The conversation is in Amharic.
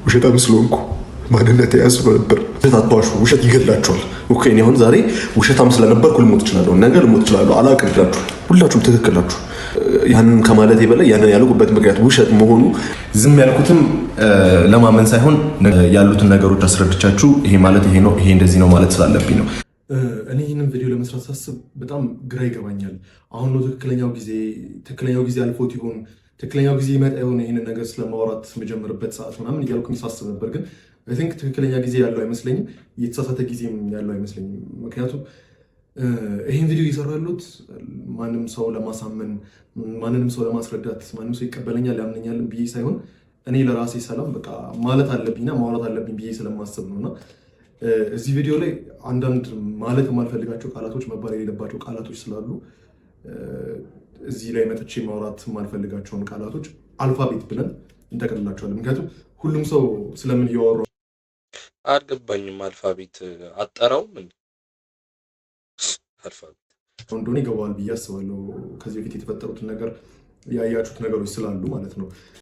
ውሸታም ስለሆንኩ ማንነት ያስብ ነበር። ውሸት አትዋሹ፣ ውሸት ይገድላችኋል። ኦኬ እኔ አሁን ዛሬ ውሸታም ስለነበርኩ ልሞት እችላለሁ፣ ነገ ልሞት እችላለሁ። አላውቅም ብላችሁ ሁላችሁም ትክክል ናችሁ። ያንን ከማለቴ በላይ ያንን ያልኩበት ምክንያት ውሸት መሆኑ ዝም ያልኩትም ለማመን ሳይሆን ያሉትን ነገሮች አስረድቻችሁ ይሄ ማለት ይሄ ነው፣ ይሄ እንደዚህ ነው ማለት ስላለብኝ ነው። እኔ ይህንን ቪዲዮ ለመስራት ሳስብ በጣም ግራ ይገባኛል። አሁን ነው ትክክለኛው ጊዜ አልፎት ይሆን ትክክለኛው ጊዜ ይመጣ ይሆን ይህንን ነገር ስለማውራት የምጀምርበት ሰዓት ምናምን እያልኩኝ ሳስብ ነበር። ግን አይ ቲንክ ትክክለኛ ጊዜ ያለው አይመስለኝም፣ የተሳሳተ ጊዜም ያለው አይመስለኝም። ምክንያቱም ይህን ቪዲዮ እየሰሩ ያሉት ማንም ሰው ለማሳመን፣ ማንንም ሰው ለማስረዳት፣ ማንም ሰው ይቀበለኛል ያምነኛል ብዬ ሳይሆን እኔ ለራሴ ሰላም በቃ ማለት አለብኝና ማውራት አለብኝ ብዬ ስለማስብ ነው። እና እዚህ ቪዲዮ ላይ አንዳንድ ማለት የማልፈልጋቸው ቃላቶች፣ መባል የሌለባቸው ቃላቶች ስላሉ እዚህ ላይ መጥቼ ማውራት የማልፈልጋቸውን ቃላቶች አልፋቤት ብለን እንጠቀልላቸዋለን። ምክንያቱም ሁሉም ሰው ስለምን እያወሩ አልገባኝም። አልፋቤት አጠራውም እንዴ? አልፋቤት እንደሆነ ይገባዋል ብዬ አስባለሁ። ከዚህ በፊት የተፈጠሩትን ነገር ያያችሁት ነገሮች ስላሉ ማለት ነው።